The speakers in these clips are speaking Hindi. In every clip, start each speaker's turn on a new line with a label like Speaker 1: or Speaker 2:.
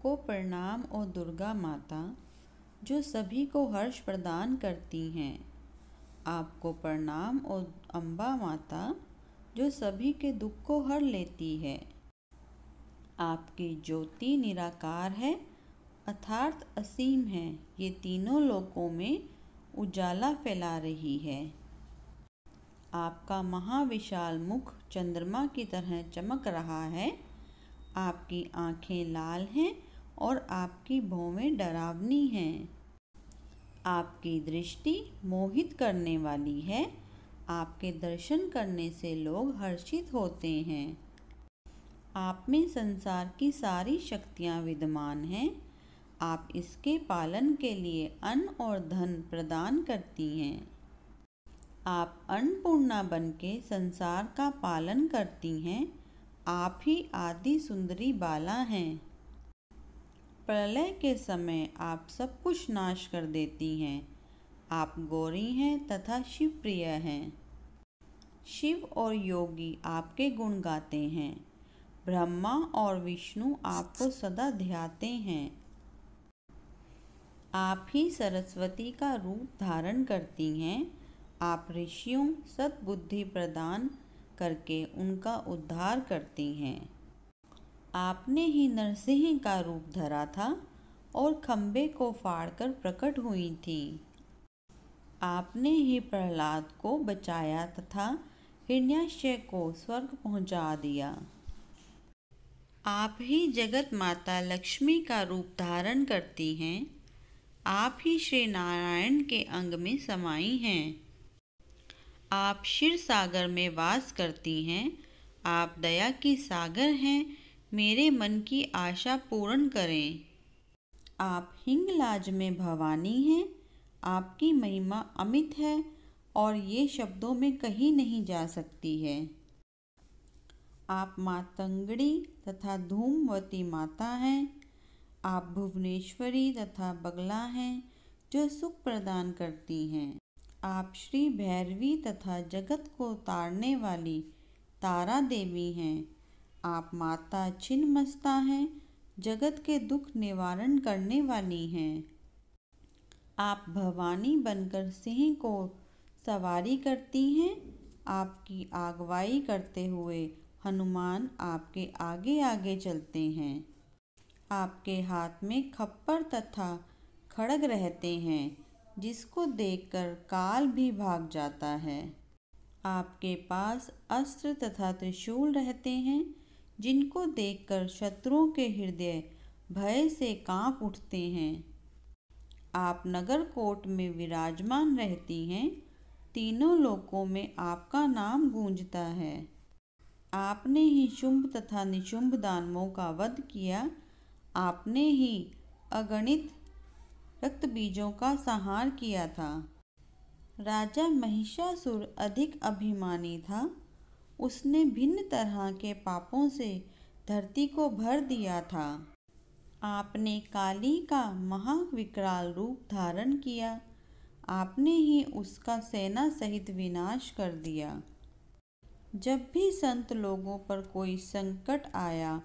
Speaker 1: आपको प्रणाम ओ दुर्गा माता, जो सभी को हर्ष प्रदान करती हैं। आपको प्रणाम ओ अम्बा माता, जो सभी के दुख को हर लेती है। आपकी ज्योति निराकार है अर्थात असीम है, ये तीनों लोकों में उजाला फैला रही है। आपका महाविशाल मुख चंद्रमा की तरह चमक रहा है। आपकी आंखें लाल हैं और आपकी भौहें डरावनी हैं। आपकी दृष्टि मोहित करने वाली है। आपके दर्शन करने से लोग हर्षित होते हैं। आप में संसार की सारी शक्तियाँ विद्यमान हैं। आप इसके पालन के लिए अन्न और धन प्रदान करती हैं। आप अन्नपूर्णा बनके संसार का पालन करती हैं। आप ही आदि सुंदरी बाला हैं। प्रलय के समय आप सब कुछ नाश कर देती हैं। आप गौरी हैं तथा शिव प्रिय हैं। शिव और योगी आपके गुण गाते हैं। ब्रह्मा और विष्णु आपको सदा ध्याते हैं। आप ही सरस्वती का रूप धारण करती हैं। आप ऋषियों सद्बुद्धि प्रदान करके उनका उद्धार करती हैं। आपने ही नरसिंह का रूप धरा था और खंबे को फाड़कर प्रकट हुई थी। आपने ही प्रहलाद को बचाया तथा हिरण्याक्ष को स्वर्ग पहुंचा दिया। आप ही जगत माता लक्ष्मी का रूप धारण करती हैं। आप ही श्री नारायण के अंग में समाई हैं। आप क्षीर सागर में वास करती हैं। आप दया की सागर हैं। मेरे मन की आशा पूर्ण करें। आप हिंगलाज में भवानी हैं। आपकी महिमा अमित है और ये शब्दों में कही नहीं जा सकती है। आप मातंगड़ी तथा धूमवती माता हैं। आप भुवनेश्वरी तथा बगला हैं, जो सुख प्रदान करती हैं। आप श्री भैरवी तथा जगत को तारने वाली तारा देवी हैं। आप माता छिन्नमस्ता हैं, जगत के दुख निवारण करने वाली हैं। आप भवानी बनकर सिंह को सवारी करती हैं। आपकी अगुवाई करते हुए हनुमान आपके आगे आगे चलते हैं। आपके हाथ में खप्पर तथा खड्ग रहते हैं, जिसको देखकर काल भी भाग जाता है। आपके पास अस्त्र तथा त्रिशूल रहते हैं, जिनको देखकर शत्रुओं के हृदय भय से कांप उठते हैं। आप नगर कोट में विराजमान रहती हैं। तीनों लोकों में आपका नाम गूंजता है। आपने ही शुंभ तथा निशुंभ दानवों का वध किया। आपने ही अगणित रक्त बीजों का संहार किया था। राजा महिषासुर अधिक अभिमानी था। उसने भिन्न तरह के पापों से धरती को भर दिया था। आपने काली का महाविकराल रूप धारण किया। आपने ही उसका सेना सहित विनाश कर दिया। जब भी संत लोगों पर कोई संकट आया,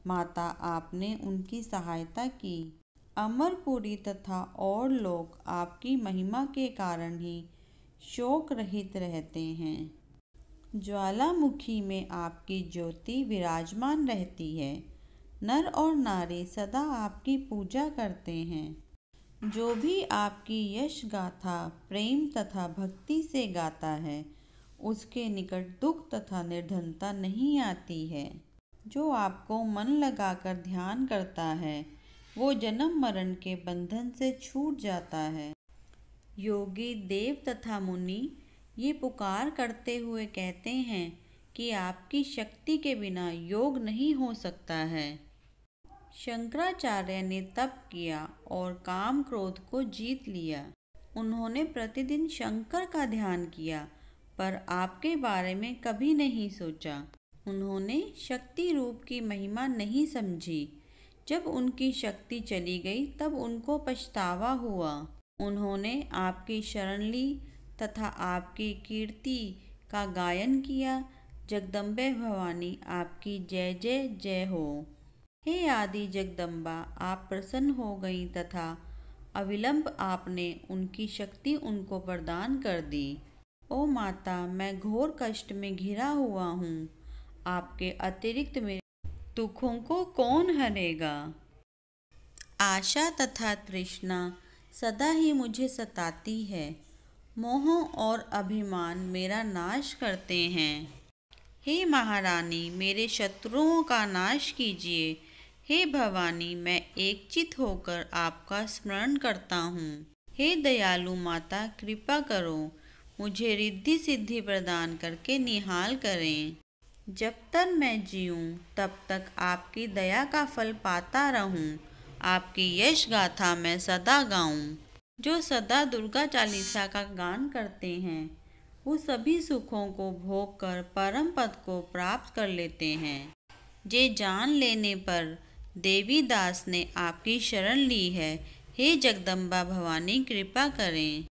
Speaker 1: माता आपने उनकी सहायता की। अमरपुरी तथा और लोग आपकी महिमा के कारण ही शोक रहित रहते हैं। ज्वालामुखी में आपकी ज्योति विराजमान रहती है। नर और नारी सदा आपकी पूजा करते हैं। जो भी आपकी यश गाथा प्रेम तथा भक्ति से गाता है, उसके निकट दुख तथा निर्धनता नहीं आती है। जो आपको मन लगाकर ध्यान करता है, वो जन्म मरण के बंधन से छूट जाता है। योगी देव तथा मुनि ये पुकार करते हुए कहते हैं कि आपकी शक्ति के बिना योग नहीं हो सकता है। शंकराचार्य ने तप किया और काम क्रोध को जीत लिया। उन्होंने प्रतिदिन शंकर का ध्यान किया, पर आपके बारे में कभी नहीं सोचा। उन्होंने शक्ति रूप की महिमा नहीं समझी। जब उनकी शक्ति चली गई, तब उनको पछतावा हुआ। उन्होंने आपकी शरण ली तथा आपकी कीर्ति का गायन किया। जगदम्बे भवानी, आपकी जय जय जय हो। हे आदि जगदम्बा, आप प्रसन्न हो गईं तथा अविलंब आपने उनकी शक्ति उनको प्रदान कर दी। ओ माता, मैं घोर कष्ट में घिरा हुआ हूँ, आपके अतिरिक्त मेरे दुखों को कौन हरेगा। आशा तथा तृष्णा सदा ही मुझे सताती है। मोह और अभिमान मेरा नाश करते हैं। हे महारानी, मेरे शत्रुओं का नाश कीजिए। हे भवानी, मैं एकचित होकर आपका स्मरण करता हूँ। हे दयालु माता, कृपा करो, मुझे रिद्धि सिद्धि प्रदान करके निहाल करें। जब तक मैं जीऊँ तब तक आपकी दया का फल पाता रहूँ। आपकी यश गाथा मैं सदा गाऊँ। जो सदा दुर्गा चालीसा का गान करते हैं वो सभी सुखों को भोग कर परम पद को प्राप्त कर लेते हैं। जे जान लेने पर देवी दास ने आपकी शरण ली है। हे जगदम्बा भवानी, कृपा करें।